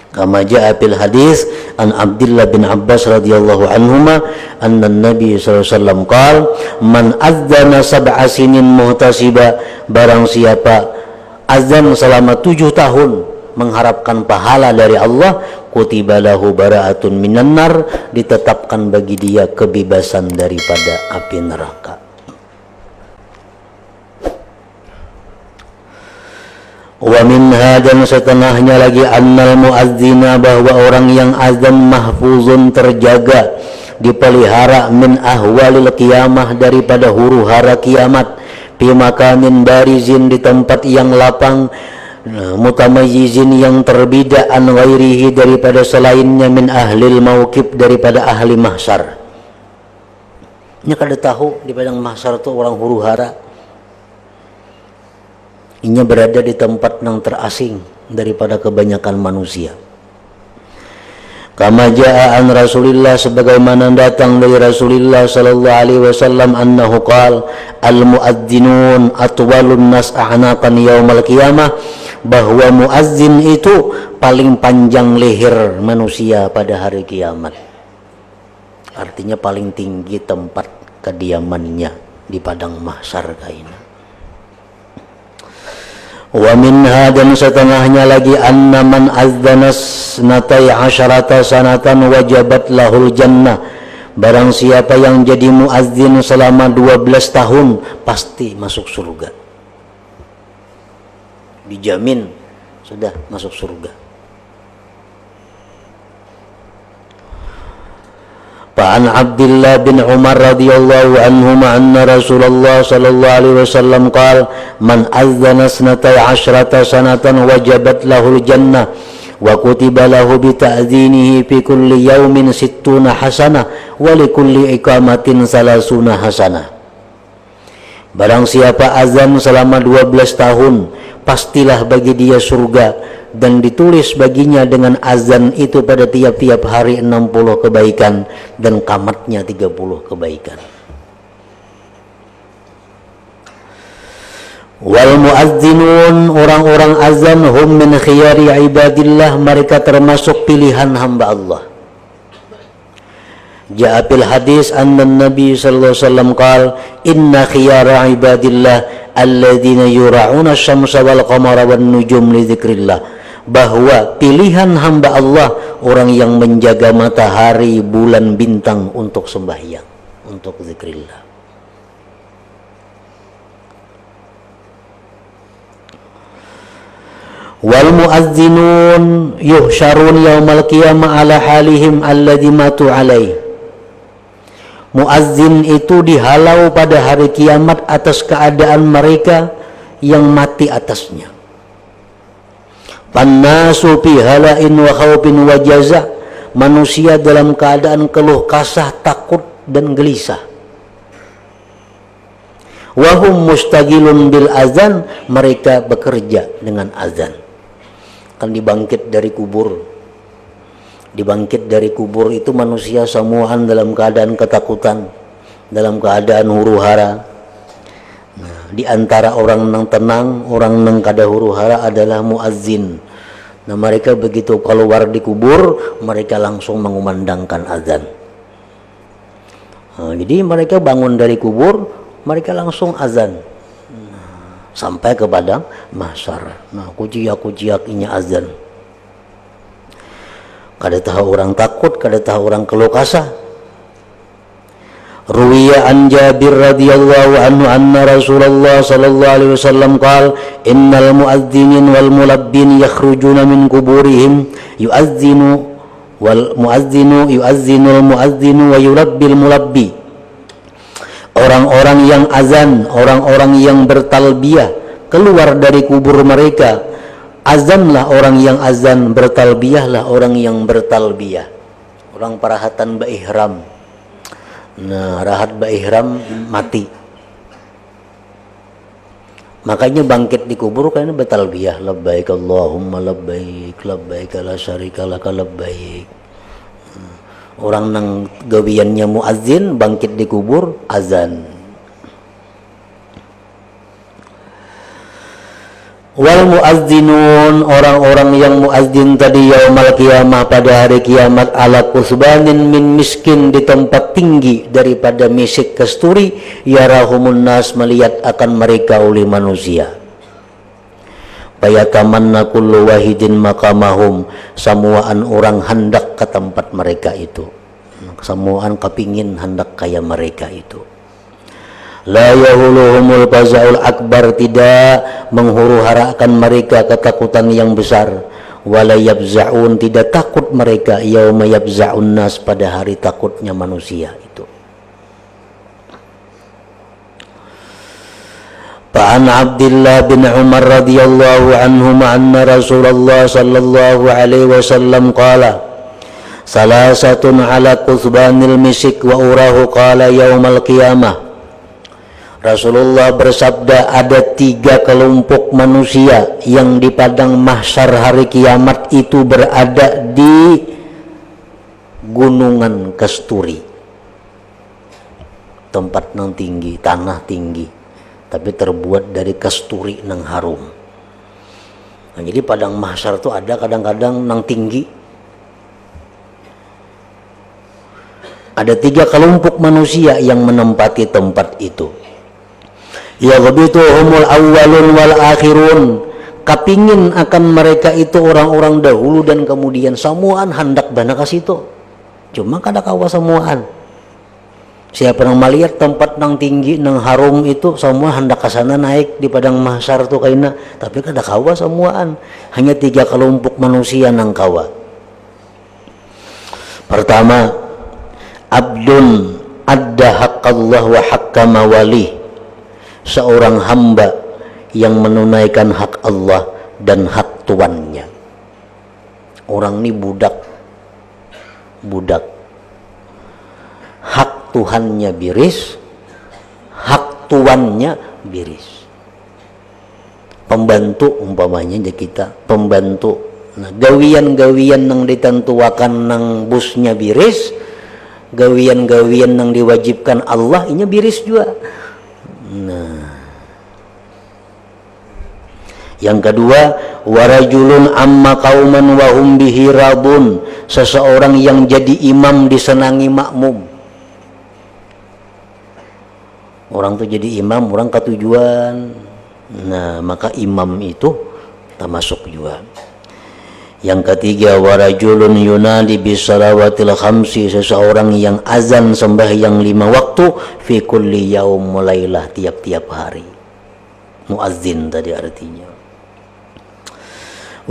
Kama jaa fil hadis an Abdullah bin Abbas radhiyallahu anhuma anna Nabi sallallahu alaihi wasallam qala man adzana sab'a sinin muhtasiba, barang siapa azan selama 7 tahun mengharapkan pahala dari Allah, kutiba lahu bara'atun minan nar, ditetapkan bagi dia kebebasan daripada api neraka. Wa minha, dan setengahnya lagi, annal muazzina, bahwa orang yang azan mahfuzun, terjaga, dipelihara, min ahwalil qiyamah, daripada huru hara kiamat, fi makamin barizin, di tempat yang lapang, mutamayyizin, yang terbeda, an ghairihi, daripada selainnya, min ahlil mauqif, daripada ahli mahsyar. Ini kada tahu di padang mahsyar itu orang huru hara, inya berada di tempat yang terasing daripada kebanyakan manusia. Kama jaa an Rasulillah, sebagaimana datang dari Rasulullah sallallahu alaihi wasallam, annahu qala al muadzinun atwalun nas a'naqan yaumal qiyamah, bahwa muazzin itu paling panjang leher manusia pada hari kiamat. Artinya paling tinggi tempat kediamannya di padang mahsyar kaina. Wa minha, dan setengahnya lagi, anna man azzana snatai asyarata sanatan wajabat lahul jannah, barang siapa yang jadi muazzin selama 12 tahun pasti masuk surga, dijamin sudah masuk surga. Fa'an Abdullah bin Umar radhiyallahu anhuma anna Rasulullah sallallahu alaihi wasallam qala man azzana snatai asyrata sanatan wajabat lahul jannah wa kutiba lahu bi ta'dzinihi fi kulli yaumin 60 hasanah wa li kulli iqamatin 30 hasanah. Barang siapa azan selama 12 tahun, pastilah bagi dia surga, dan ditulis baginya dengan azan itu pada tiap-tiap hari 60 kebaikan, dan qamatnya 30 kebaikan. Wal muazzinun, orang-orang azan, hum min khiyari ibadillah, mereka termasuk pilihan hamba Allah. Ja'a fil hadis anna Nabi sallallahu alaihi wasallam qala inna khiyara ibadillah alladzina yura'una asy-syamsa wal qamara wan nujum li dzikrillah, bahwa pilihan hamba Allah orang yang menjaga matahari, bulan, bintang untuk sembahyang, untuk zikrillah. Wal muazzinun yuhsyarun yaumal qiyamah ala halihim alladzi matu alaih, muazzin itu dihalau pada hari kiamat atas keadaan mereka yang mati atasnya. Pannasu fi halain wa khaufin wa jaza, manusia dalam keadaan keluh kasah, takut dan gelisah. Wa hum mustaqilun bil azan, mereka bekerja dengan azan. Kan dibangkit dari kubur. Dibangkit dari kubur itu manusia semuaan dalam keadaan ketakutan, dalam keadaan huru hara. Nah, di antara orang yang tenang, orang yang kada huru hara adalah muazzin. Nah, mereka begitu keluar di kubur, mereka langsung mengumandangkan azan. Nah, jadi mereka bangun dari kubur, mereka langsung azan. Nah, sampai ke padang mahsyar. Nah, kujiak inya azan. Kada tahu orang takut, kada tahu orang keluh kasah. Ruwiya an Jabir radhiyallahu anhu anna Rasulullah sallallahu alaihi wasallam qala innal muadzinin wal mulabbin yakhrujuna min kuburihim yu'azzinu wal muazzinu yu'azzinul muazzinu wa yulabbil mulabbi. Orang-orang yang azan, orang-orang yang bertalbiyah keluar dari kubur mereka. Azanlah orang yang azan, bertalbiyahlah orang yang bertalbiyah. Orang parahatan ba'ihram. Nah, rahat ba'ihram mati. Makanya bangkit di kubur karena bertalbiyah, labbaik Allahumma labbaik, labbaik la syarika laka labbaik. Orang nang gawiannya muazzin bangkit di kubur azan. Wal muazzinun, orang-orang yang muazzin tadi yaumal qiyamah pada hari kiamat, ala kusbanin min miskin, di tempat tinggi daripada misik kasturi, yarahumun nas, melihat akan mereka oleh manusia. Bayatamanna kullu wahidin makamahum, samuaan orang hendak ke tempat mereka itu, samuaan kepingin hendak kayak mereka itu. La yahuluhumul faza'ul akbar, tidak menghuru-harakan mereka ketakutan yang besar. Wala yabza'un, tidak takut mereka yauma yabza'un nas, pada hari takutnya manusia itu. Fa'an Abdullah bin Umar radhiyallahu anhuma anna Rasulullah sallallahu alaihi wasallam qala salasatun ala kuthbanil misik wa urahu qala yaumal qiyamah. Rasulullah bersabda, ada 3 kelompok manusia yang di padang mahsyar hari kiamat itu berada di gunungan kasturi, tempat nang tinggi, tanah tinggi, tapi terbuat dari kasturi nang harum. Nah, jadi padang mahsyar itu ada kadang-kadang nang tinggi. Ada 3 kelompok manusia yang menempati tempat itu. Yaghbituhumul awwalun wal akhirun, kapingin akan mereka itu orang-orang dahulu dan kemudian, samuan hendak bana ka situ, cuma kada kawa samuan. Siapa yang melihat tempat nang tinggi nang harum itu, semua hendak ke sana naik di padang mahsyar tu kaina, tapi kada kawa samuan. Hanya 3 kelompok manusia nang kawa. Pertama, abdun adda haqqallah wa haqqa mawalih, seorang hamba yang menunaikan hak Allah dan hak tuannya. Orang ini budak, hak Tuhannya biris, hak tuannya biris. Pembantu umpamanya aja kita, pembantu. Nah, gawian-gawian yang ditentuakan nang busnya biris, gawian-gawian yang diwajibkan Allah inya biris juga. Nah, yang kedua, warajulun amma qauman wa hum bihi radun, seseorang yang jadi imam disenangi makmum. Orang tuh jadi imam, orang ketujuan. Nah, maka imam itu termasuk juga. Yang ketiga, warajulun yunadi bisalawatil khamsi, seseorang yang azan sembahyang 5 waktu fi kulli yaum mulailah tiap-tiap hari. Muazzin tadi artinya.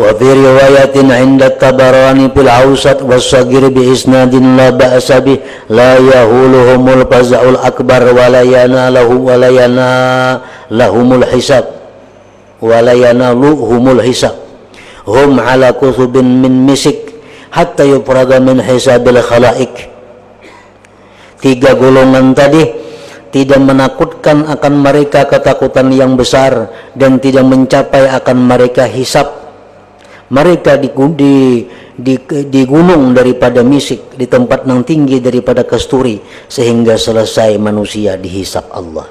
Wa fi riwayatin 'inda Tabarani fil Awsat was-Saghir bi isnadin la ba'sa bih, la yahuluhumul faza'ul akbar wa la yanalahu wa la yanalahumul hisab wa la yanaluhumul hisab. Hum ala kuthubin min misik hatta yufraga min hisabil khalaik. 3 golongan tadi tidak menakutkan akan mereka ketakutan yang besar dan tidak mencapai akan mereka hisab. Mereka di gunung daripada misik, di tempat yang tinggi daripada kasturi, sehingga selesai manusia dihisab Allah.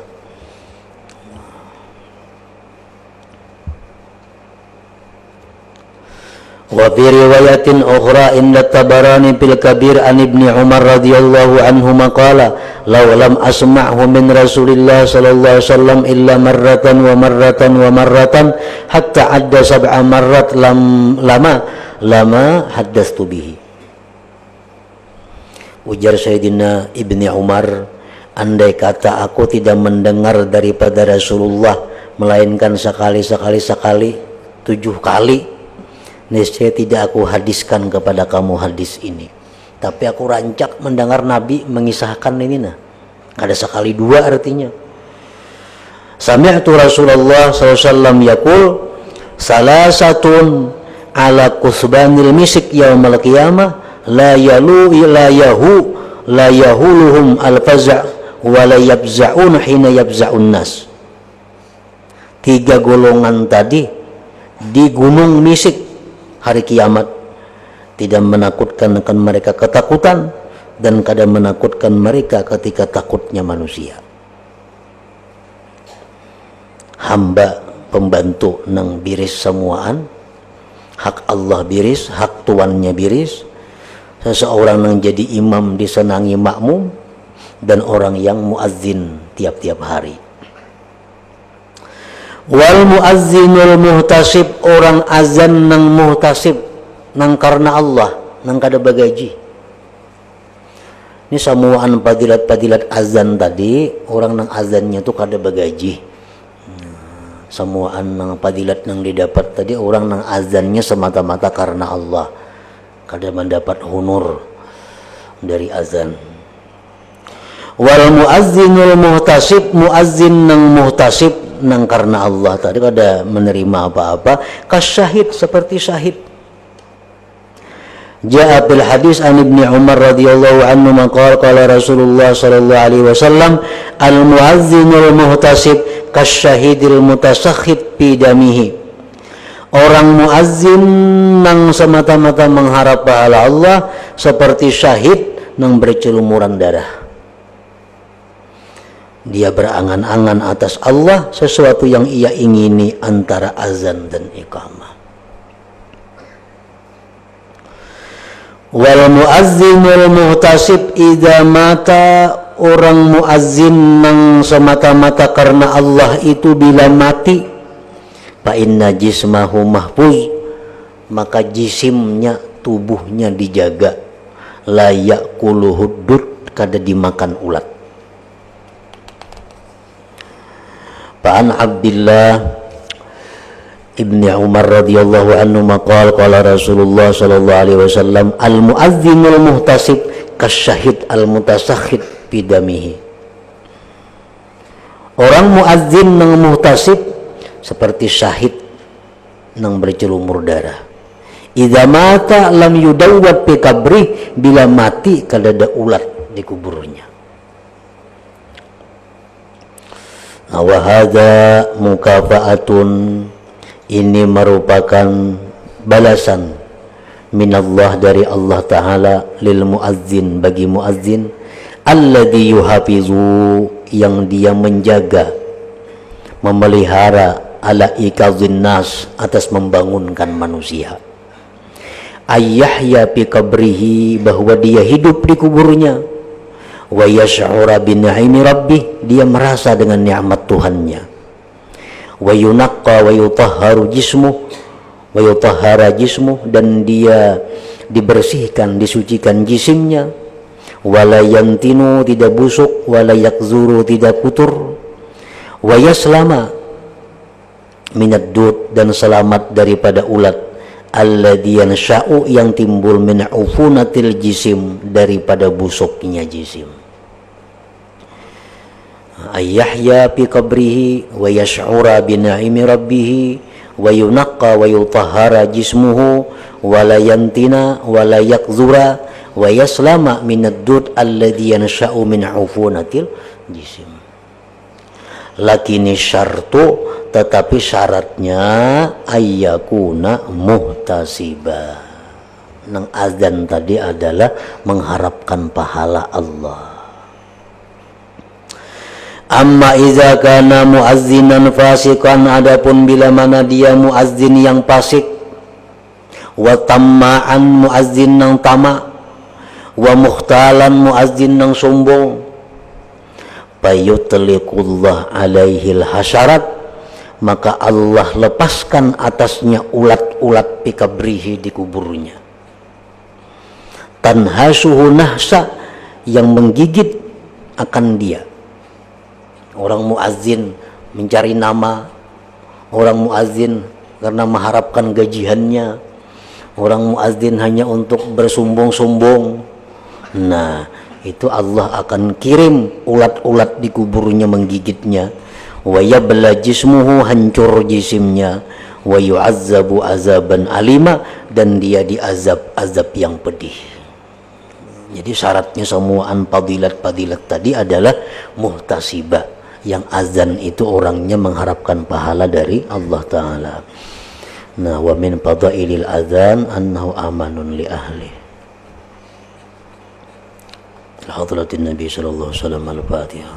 Wa fi riwayatin ukhra inda Tabarani fil Kabir an Ibni Umar radhiyallahu anhu maqala law lam asma'hu min Rasulillah sallallahu alaihi wasallam illa marratan wa marratan wa marratan hatta adda 7 marrat lama haddatstu bihi. Ujar Sayyidina Ibni Umar, andai kata aku tidak mendengar daripada Rasulullah melainkan sekali 7 kali, niscaya tidak aku hadiskan kepada kamu hadis ini. Tapi aku rancak mendengar Nabi mengisahkan ini. Nah, ada sekali 2 artinya. Sami'tu Rasulullah SAW yaqul salasatun ala kusbanil misik yaumal qiyamah la yahuluhum al-faza' wa la yabza'un hina yabza'un nas. 3 golongan tadi di gunung misik hari kiamat tidak menakutkan akan mereka ketakutan dan kadang menakutkan mereka ketika takutnya manusia. Hamba pembantu nang biris semuaan, hak Allah biris, hak tuannya biris. Seseorang yang jadi imam disenangi makmum, dan orang yang muazzin tiap-tiap hari. Wal muazzinul muhtasib, orang azan nang muhtasib nang karena Allah, nang kada bagaji. Ini semuaan padilat-padilat azan tadi, orang nang azannya tuh kada bagaji. Semuaan nang padilat nang didapat tadi, orang nang azannya semata-mata karena Allah, kada mendapat honor dari azan. Wal muazzinul muhtasib, muazzin nang muhtasib nang karena Allah tadi kada menerima apa-apa, kasyahid, seperti syahid. Ja'a bil hadis an Ibnu Umar radhiyallahu anhu maqala qala Rasulullah sallallahu alaihi wasallam al muazzinul muhtasib kasyahidil mutasakhid fi damihi. Orang muazzin nang semata-mata mengharap pahala Allah seperti syahid nang bercelumuran darah. Dia berangan-angan atas Allah sesuatu yang ia ingini antara azan dan iqamah. Wal muazzinul muhtasib idza mata, orang muazzin nang semata-mata karena Allah itu bila mati, fa inna jismahu mahfuz, maka jisimnya, tubuhnya dijaga, la yaquluhu dud, kada dimakan ulat. Fa'an Abdillah Ibni Umar radhiyallahu anhu maqal qala Rasulullah sallallahu alaihi wasallam al muazzinul muhtasib kasyahid al mutasakhid bidamihi. Orang muazzin nang muhtasib seperti syahid nang bercelumur darah. Idza mata lam yudawwat fi kabri, bila mati kada ada ulat di kuburnya. Wa hadza mukafaatun, ini merupakan balasan minallah, dari Allah Ta'ala, lil muazzin, bagi muazzin, alladhi yuhafizu, yang dia menjaga, memelihara, ala ikazin nas, atas membangunkan manusia, ayyahya fi kabrihi, bahwa dia hidup di kuburnya, wa yash'ura bi ni'imi rabbih, dia merasa dengan nikmat Tuhannya, wa yunaqqa wa yutahharu jismuh wa yutahhara jismuh, dan dia dibersihkan, disucikan jisimnya, wala yantinu, tidak busuk, wala yakzuru, tidak kutur, wa yaslama minad dud, dan selamat daripada ulat, alladhi yansha'u, yang timbul min ufunatil jisim, daripada busuknya jisim. Ayyahya fi qabrihi wa yash'ura bi na'imi rabbih wa yunaqqa wa yutahhara jismuhu wa la yantina wa la yakzura wa yaslama minad dud alladhi yansha'u min ufunatil jisim. Lakini syartu, tetapi syaratnya, ayyakuna muhtasiba, nang azan tadi adalah mengharapkan pahala Allah. Amma iza kana muazzinan fasikan, adapun bila mana dia muazzin yang fasik, wa tamma'an, muazzin nang tamak, wa mukhtalan, muazzin nang sombong, fayutliqullah alaihil hasyarat, maka Allah lepaskan atasnya ulat-ulat fi kabrihi, di kuburnya, tanhasuhu nahsa, yang menggigit akan dia. Orang muazzin mencari nama, orang muazzin karena mengharapkan gajiannya, orang muazzin hanya untuk bersombong-sombong. Nah, itu Allah akan kirim ulat-ulat di kuburnya menggigitnya. Wa yabla jismuhu, hancur jisimnya. Wa yu'azzabu azaban alima, dan dia diazab-azab yang pedih. Jadi syaratnya semuaan padilat-padilat tadi adalah muhtasibah, yang azan itu orangnya mengharapkan pahala dari Allah Ta'ala. Nah, wa min fadailil azan annahu amanun li ahli. Hadratin Nabi sallallahu alaihi wasallam, al-Fatihah.